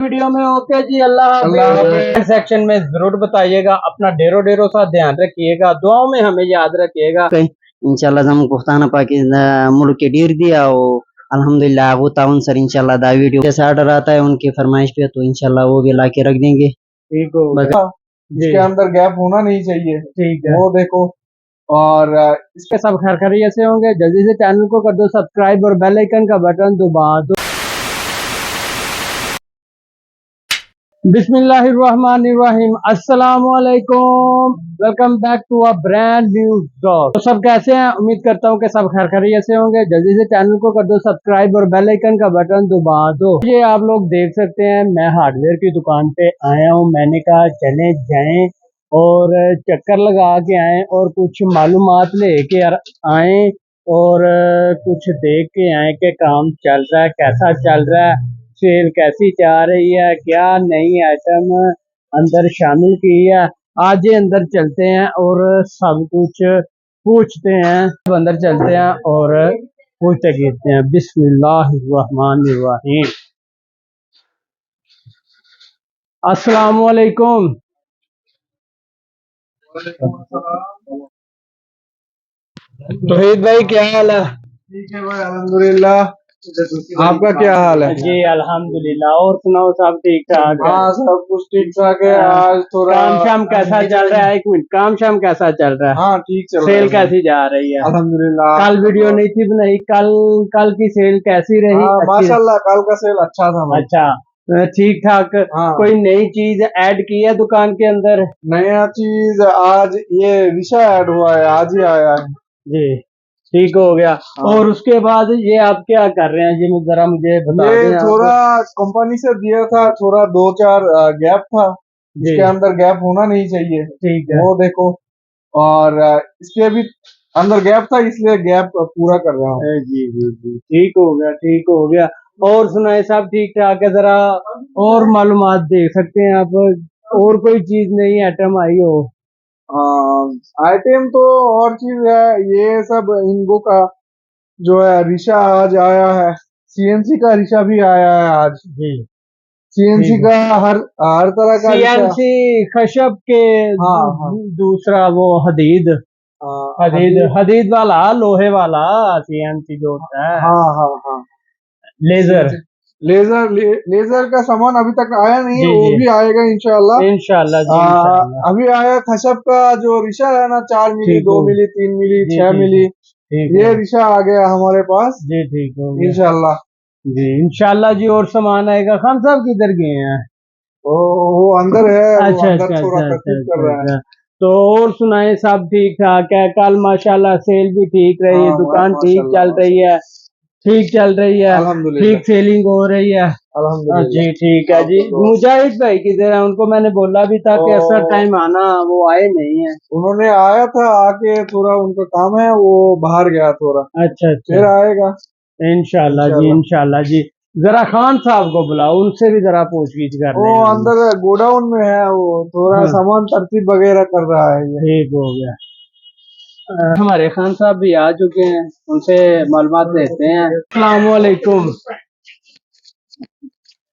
Video में okay जी, अल्लाह हाफिज़। Section में जरूर बताइएगा, अपना ढेरों सा ध्यान रखिएगा, दुआओं में हमें याद रखिएगा। इंशाल्लाह हम पुख्ताना पाकि मुल्क के डीर दिया वो अल्हम्दुलिल्लाह वो ताउन सर इंशाल्लाह दा वीडियो जैसे ऑर्डर आता है उनकी फरमाइश पे तो इंशाल्लाह वो भी ला के रख देंगे। ठीक हो इसके अंदर गैप होना नहीं चाहिए। ठीक है, वो देखो। और इसके सब खैरियत से होंगे। जल्दी से चैनल को कर दो सब्सक्राइब और बेल आइकन का बटन दबा दो। बिस्मिल्लाहिर्रहमानिर्रहीम, अस्सलामु अलैकुम, welcome back to a brand new blog. तो सब कैसे हैं? उम्मीद करता हूँ कि सब खैरियत से होंगे। जल्दी से चैनल को कर दो सब्सक्राइब और बेल आइकन का बटन दबा दो। ये आप लोग देख सकते हैं, मैं हार्डवेयर की दुकान पे आया हूँ। मैंने कहा चले जाएं और चक्कर लगा के आए और कुछ मालूमात लेके आए और कुछ देख के आए कि काम चल रहा है, कैसा चल रहा है, सेल कैसी जा रही है, क्या नई आइटम अंदर शामिल की है। आज ये अंदर चलते हैं और सब कुछ पूछते हैं। सब अंदर चलते हैं और पूछते गिरते हैं। बिस्मिल्लाहिर्रहमानिर्रहीम। अस्सलामु अलैकुम। तौहीद भाई क्या हाल है? ठीक है भाई, अल्हम्दुलिल्लाह। आपका क्या हाल है? जी अल्हम्दुलिल्लाह। और सुनाओ, सब ठीक ठाक है? हाँ, सब कुछ ठीक ठाक है। आज थोड़ा काम शाम कैसा चल रहा है? एक मिनट, काम शाम कैसा चल रहा है? हाँ, ठीक चल रहा है। सेल कैसी जा रही है? अल्हम्दुलिल्लाह। कल वीडियो नहीं थी बनाई, कल की सेल कैसी रही? हाँ, अच्छी? माशाल्लाह कल का सेल अच्छा था भाई। अच्छा, ठीक ठाक। हाँ। कोई नई चीज ऐड की है दुकान के अंदर? नया चीज आज ये रिशा ऐड हुआ है, आज ही आया है जी, ठीक हो गया। हाँ। और उसके बाद ये आप क्या कर रहे हैं? ये जरा मुझे बता दें। ये थोड़ा कंपनी से दिया था, थोड़ा 2-4 गैप था, इसके अंदर गैप होना नहीं चाहिए। ठीक है, वो देखो। और इसके भी अंदर गैप था, इसलिए गैप पूरा कर रहा हूँ। जी जी जी, ठीक हो गया, ठीक हो गया। और सुनाए, सब ठीक ठाक है? जरा और मालूमात दे सकते हैं आप? और कोई चीज नई आइटम आई हो? आइटम तो और चीज है, ये सब इनको का जो है रिशा आज आया है, सीएनसी का रिशा भी आया है आज। जी, सीएनसी का हर तरह का सीएनसी खशब के। हाँ। दूसरा वो हदीद हदीद वाला, लोहे वाला सीएनसी जो होता है। हाँ। लेजर लेजर का सामान अभी तक आया नहीं, जी, वो जी। भी आएगा इंशाल्लाह। इंशाल्लाह जी, इंशाल्लाह। अभी आया खशब का जो रिशा है ना, 4 मिली, ठीक 2 हो। मिली, 3 मिली, जी, 6 जी, मिली, ठीक ये है रिशा आ गया हमारे पास जी, ठीक हो गया इंशाल्लाह। जी, इंशाल्लाह जी। और सामान आएगा। खान साहब किधर गए हैं? वो अंदर है, वो अच्छा अंदर अच्छा थोड़ा अच्छा तकलीफ अच्छा कर रहा है। अच्छा। तो और सुनाए, सब ठीक ठाक है? कल माशाल्लाह सेल भी ठीक रही है, हाँ, दुकान ठीक माशाल्लाह, चल रही है, ठीक चल रही है, अल्हम्दुलिल्लाह, ठीक सेलिंग हो रही है। अल्हम्दुलिल्लाह। जी ठीक है जी। मुजाहिद भाई किधर है? उनको मैंने बोला भी था कि ऐसा टाइम आना, वो आए नहीं है। उन्होंने आया था, आके थोड़ा उनका काम है, वो बाहर गया थोड़ा, अच्छा फिर अच्छा, आएगा इंशाल्लाह जी, इंशाल्लाह जी। जरा खान साहब को बुलाओ, उनसे भी जरा पूछगिछ कर वो लें हम। अंदर गोडाउन में है, वो थोड़ा सामान तरतीब वगैरह कर रहा है ये। ठीक हो गया। हमारे खान साहब भी आ चुके हैं, उनसे मालूमात लेते हैं। अस्सलाम वालेकुम।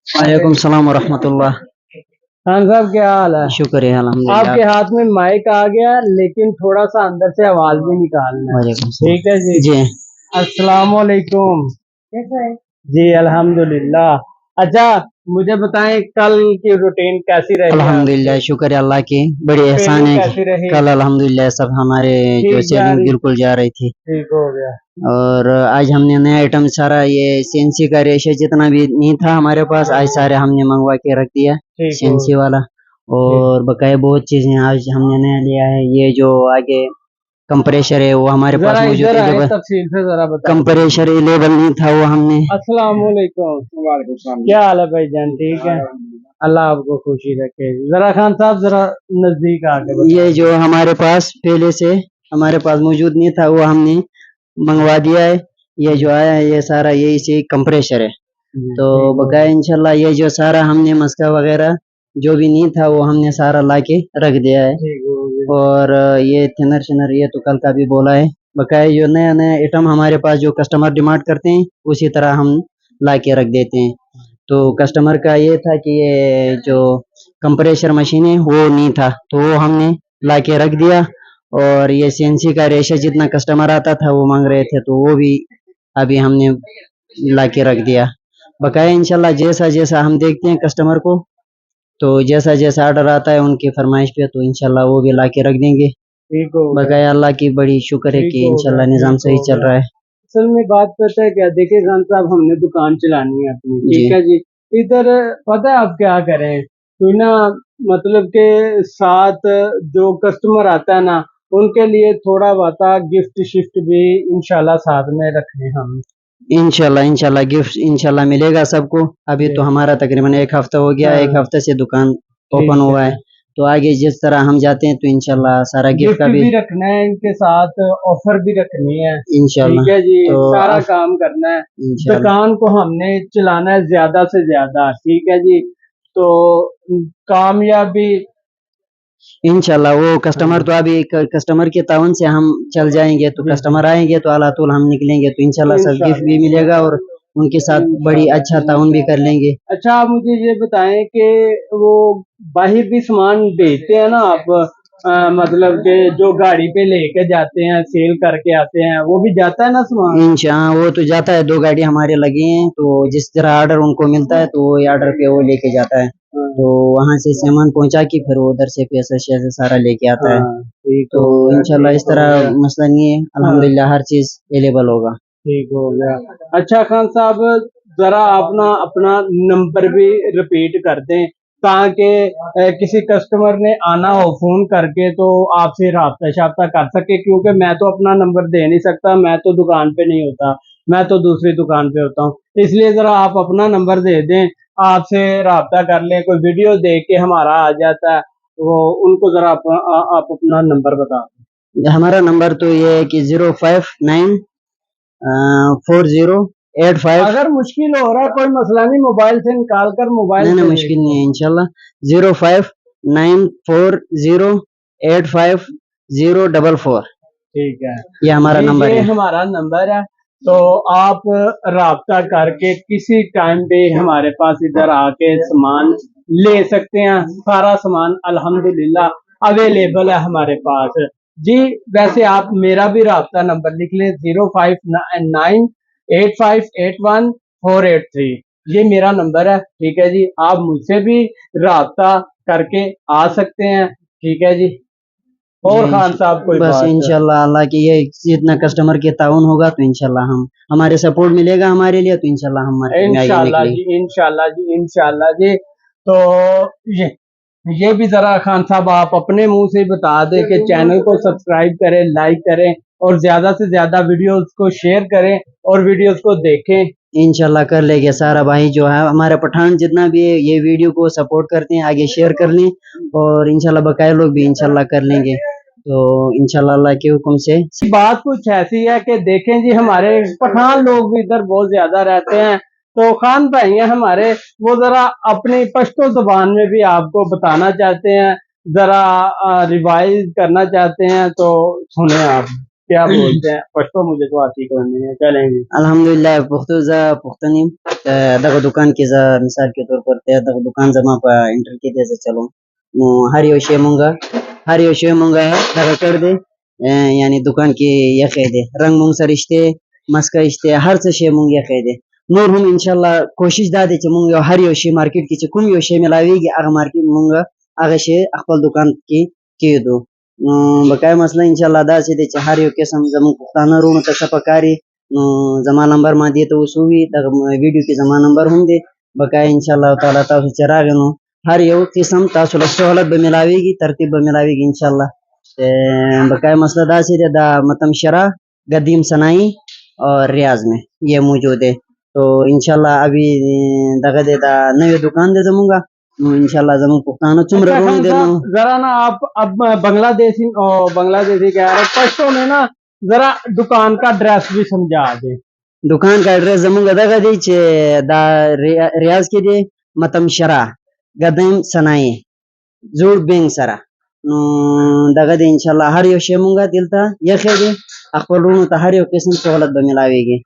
वालेकुम सलाम व रहमतुल्लाह। खान साहब क्या हाल है? शुक्र है अल्हम्दुलिल्लाह। आपके हाथ में माइक आ गया, लेकिन थोड़ा सा अंदर से आवाज भी निकालना है। वालेकुम सलाम। ठीक है जी। जी अस्सलाम वालेकुम। जी अल्हम्दुलिल्लाह। अच्छा, मुझे बताएं कल की रूटीन कैसी रही? अल्हम्दुलिल्लाह, शुक्र है अल्लाह की, बड़ी एहसान है कैसी रही? कल अल्हम्दुलिल्लाह सब हमारे जो सेलिंग बिल्कुल जा रही थी। ठीक हो गया। और आज हमने नया आइटम सारा ये सीएनसी का रेशा जितना भी नहीं था हमारे पास, आज सारे हमने मंगवा के रख दिया सीएनसी वाला। और बकाया बहुत चीजें आज हमने नया लिया है। ये जो आगे कंप्रेशर है वो हमारे पास मौजूद है, तफसील से जरा बताओ। कंप्रेशर अवेलेबल नहीं था वो हमने। अस्सलाम वालेकुम। क्या हाल है भाईजान? ठीक है, अल्लाह आपको खुशी रखे। जरा खान साहब जरा नजदीक आके बताओ। ये जो हमारे पास पहले से हमारे पास मौजूद नहीं था वो हमने मंगवा दिया है। ये जो आया है ये सारा यही से कंप्रेशर है। तो बकाया इंशाल्लाह ये जो सारा हमने मस्का वगैरह जो भी नहीं था वो हमने सारा लाके रख दिया है। और ये थिनर शिनर ये तो कल का भी बोला है। बकाया जो नया नया आइटम हमारे पास जो कस्टमर डिमांड करते हैं उसी तरह हम ला के रख देते हैं। تو کسٹمر کا یہ تھا کہ یہ جو کمپریشر مشین ہے وہ نہیں تھا، تو وہ ہم نے لا کے رکھ دیا. اور یہ سی این سی کا ریشہ جتنا کسٹمر آتا تھا وہ مانگ رہے تھے، تو وہ بھی ابھی ہم نے لا کے رکھ دیا. بقایا انشاءاللہ جیسا جیسا ہم دیکھتے ہیں کسٹمر کو، تو جیسا جیسا آرڈر آتا ہے ان کی فرمائش پہ، تو انشاءاللہ وہ بھی لا کے رکھ دیں گے. ٹھیک ہو گیا. بقایا اللہ کی بڑی شکر ہے کہ انشاءاللہ نظام صحیح چل رہا ہے. اصل میں بات پتہ ہے کیا، دیکھیں خان صاحب ہم نے دکان چلانی ہے اپنی، جی. ٹھیک ہے جی. ادھر پتہ ہے آپ کیا کریں، تو نا مطلب کہ ساتھ جو کسٹمر آتا ہے نا ان کے لیے تھوڑا بہت گفٹ شفٹ بھی انشاءاللہ ساتھ میں رکھیں ہم. انشاءاللہ گفٹ انشاءاللہ ملے گا سب کو. ابھی تو ہمارا تقریباً ایک ہفتہ ہو گیا، ایک ہفتہ سے دکان اوپن ہوا ہے، تو آگے جس طرح ہم جاتے ہیں تو انشاءاللہ سارا گفٹ کا بھی رکھنا ہے، ان کے ساتھ آفر بھی رکھنی ہے انشاءاللہ. ٹھیک ہے جی. تو سارا کام کرنا ہے، انشاءاللہ دکان کو ہم نے چلانا ہے زیادہ سے زیادہ، ٹھیک ہے جی. تو کامیابی انشاءاللہ وہ کسٹمر تو ابھی کسٹمر کے تعاون سے ہم چل جائیں گے، تو کسٹمر آئیں گے تو اللہ تعالی ہم نکلیں گے، تو انشاءاللہ سب گفٹ بھی ملے گا اور ان کے ساتھ بڑی اچھا تعاون بھی کر لیں گے. اچھا آپ مجھے یہ بتائیں کہ وہ باہر بھی سامان بیچتے ہیں نا آپ، مطلب کہ جو گاڑی پہ لے کے جاتے ہیں سیل کر کے آتے ہیں، وہ بھی جاتا ہے نا سامان؟ انشاءاللہ وہ تو جاتا ہے، 2 گاڑی ہمارے لگی ہیں، تو جس طرح آرڈر ان کو ملتا ہے تو وہ آرڈر پہ وہ لے کے جاتا ہے، تو وہاں سے سامان پہنچا کے پھر وہ ادھر سے پیسہ شیسہ سارا لے کے آتا ہے. تو انشاءاللہ اس طرح مسئلہ نہیں ہے، الحمدللہ ہر چیز اویلیبل ہوگا. ٹھیک ہو گیا. اچھا خان صاحب ذرا اپنا نمبر بھی ریپیٹ کر دیں تاکہ کسی کسٹمر نے آنا ہو فون کر کے تو آپ سے رابطہ شابطہ کر سکے، کیونکہ میں تو اپنا نمبر دے نہیں سکتا، میں تو دکان پہ نہیں ہوتا، میں تو دوسری دکان پہ ہوتا ہوں. اس لیے ذرا آپ اپنا نمبر دے دیں، آپ سے رابطہ کر لیں. کوئی ویڈیو دیکھ کے ہمارا آ جاتا ہے وہ ان کو ذرا آپ اپنا نمبر بتا دیں. ہمارا نمبر تو یہ ہے کہ 0594085. اگر مشکل ہو رہا ہے کوئی مسئلہ نہیں، موبائل سے نکال کر موبائل نہیں مشکل نہیں ہے انشاءاللہ. 05940850444. ٹھیک ہے، یہ ہمارا نمبر ہے. ہمارا نمبر ہے. تو آپ رابطہ کر کے کسی ٹائم پہ ہمارے پاس ادھر آ کے سامان لے سکتے ہیں. سارا سامان الحمدللہ اویلیبل ہے ہمارے پاس جی. ویسے آپ میرا بھی رابطہ نمبر لکھ لیں، 05985814883. یہ میرا نمبر ہے، ٹھیک ہے جی. آپ مجھ سے بھی رابطہ کر کے آ سکتے ہیں، ٹھیک ہے جی. اور خان صاحب کوئی بس بات؟ انشاءاللہ اللہ کی یہ جتنا کسٹمر کے تعاون ہوگا تو انشاءاللہ ہمارے سپورٹ ملے گا ہمارے لیے، تو انشاءاللہ ہم انشاءاللہ جی، انشاءاللہ جی، انشاءاللہ جی. تو یہ بھی ذرا خان صاحب آپ اپنے منہ سے بتا دیں کہ چینل کو سبسکرائب کریں، لائک کریں اور زیادہ سے زیادہ ویڈیوز کو شیئر کریں اور ویڈیوز کو دیکھیں. انشاءاللہ کر لیں گے. سارا بھائی جو ہے ہمارا پٹھان جتنا بھی ہے یہ ویڈیو کو سپورٹ کرتے ہیں، آگے شیئر کر لیں، اور انشاءاللہ بقایا لوگ بھی انشاءاللہ کر لیں گے. تو انشاءاللہ اللہ کے حکم سے بات کچھ ایسی ہے کہ دیکھیں جی ہمارے پٹھان لوگ بھی ادھر بہت زیادہ رہتے ہیں، تو خان بھائی ہیں ہمارے، وہ ذرا اپنی پشتو زبان میں بھی آپ کو بتانا چاہتے ہیں، ذرا ریوائز کرنا چاہتے ہیں، تو سنیں آپ کیا بولتے ہیں. پشتو مجھے تو آتی کوئی نہیں ہے، چلیں گے. الحمدللہ پختو زا پختنی دغه دکان کې زه مثال کے طور پر دغه دکان زما په انټر کې دی زه چلوم، نو هر یو شی مونږه دغه کړ دی، یعنی دکان کې یخی دی، رنگ مونږ سره شته، مسکه شته، هر څه شی مونږ یخی دی. نور هم انشاءالله کوشش دا دی چې مونږ هر یو شی مارکیټ کې چې کوم یو شی ملاویږي هغه مارکیټ مونږ هغه شی خپل دکان کې کېدو. بقایا مسله انشاءالله داسې دی چې هر یو قسم زموږ پښتانه وروڼو ته څه پکاري، نو زما نمبر ما دې ته وسوي، دغه ویډیو کې زما نمبر هم دی. بقایا انشاءالله تعالی تاسو چې راغی نو هر یو قسم تاسو له سہولت به ملاویږي، ترتیب به ملاویږي انشاءالله. بقایا مسئلہ داسې دی، دا متم شرح قدیم صنائی اور ریاض میں یہ موجود ہے. تو انشاءاللہ ابھی دغه دی دا نوی دکان دی زمونږه، نو انشاءاللہ زمونږ پښتانه څومره روڼ دی نو ذرا نا آپ اب بنگلہ دیشی کہہ رہے پشتوں میں نا ذرا دکان کا ڈریس بھی سمجھا دیں. دکان کا ایڈریس زمونږ دغه دی چې دا ریاض کې دی، متم شرح قدیم صنائی زوړ بینګ سره، نو دغه دی انشاءالله هر یو شی مونږه دلته یخی دی، خپل وروڼو ته هر یو قسم سہولت به ملاویږي.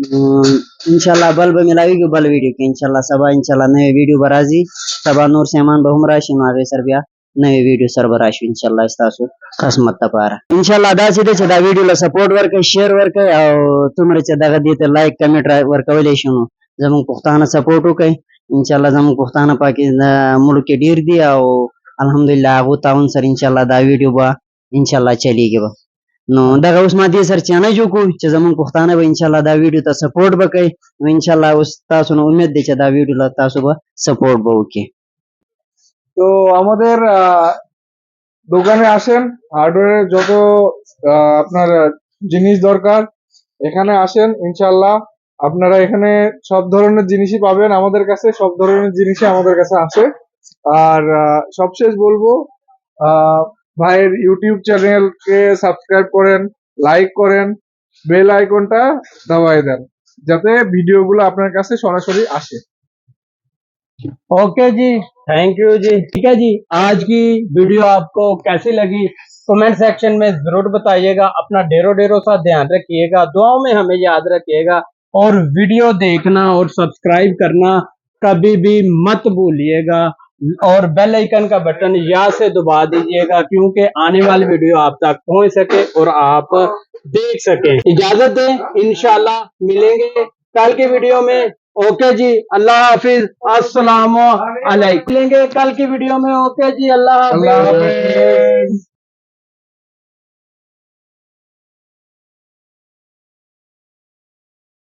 इंशाल्लाह बल्ब मिलावी की बल वीडियो की इंशाल्लाह नए वीडियो बराजी सबा नूर सेमान बहुमरा शिमागे सरबिया नए वीडियो सर बराशी इंशाल्लाह इस्तासु खसमत तपारा इंशाल्लाह दा सीधे चदा वीडियो ला सपोर्ट वर्क शेयर वर्क और तुमरे चदा गदीते लाइक कमेंट वर्क वले शुनु जमु पुख्ताना सपोर्ट हो कई इंशाल्लाह जमु पुख्ताना पाकि मुल्क के डीर दिया और अल्हम्दुलिल्लाह आगो ताउन सर इंशाल्लाह दा वीडियो बा इंशाल्लाह चलेगी बा नो दगा उसमा दिए सर चाना जो को जमन पुख्ताना बा इंशाल्लाह दा वीडियो ता सपोर्ट बकई इंशाल्लाह उस तासु नो उम्मीद दे दा वीडियो ला तासु बा सपोर्ट बा ओके তো আমাদের দোকানে আসেন, হার্ডওয়্যারের যত আপনার জিনিস দরকার এখানে আসেন, ইনশাল্লাহ আপনারা এখানে সব ধরনের জিনিসই পাবেন আমাদের কাছে, সব ধরনের জিনিসই আমাদের কাছে আছে। আর সবশেষ বলবো ভাইয়ের ইউটিউব চ্যানেলকে সাবস্ক্রাইব করেন, লাইক করেন, বেল আইকনটা দাবায় দেন যাতে ভিডিওগুলো আপনার কাছে সরাসরি আসে। ओके जी, थैंक यू जी। ठीक है जी, आज की वीडियो आपको कैसी लगी कमेंट सेक्शन में जरूर बताइएगा। अपना ढेरों सा ध्यान रखिएगा, दुआओं में हमें याद रखिएगा और वीडियो देखना और सब्सक्राइब करना कभी भी मत भूलिएगा और बेल आइकन का बटन या से दबा दीजिएगा क्योंकि आने वाली वीडियो आप तक पहुंच सके और आप देख सकें। इजाजत दें, इंशाल्लाह मिलेंगे कल की वीडियो में। ओके जी, अल्लाह हाफिज, अस्सलाम वालेकुम। मिलेंगे कल की वीडियो में। ओके जी, अल्लाह আল্লাহ हाफिज। হাফেজ।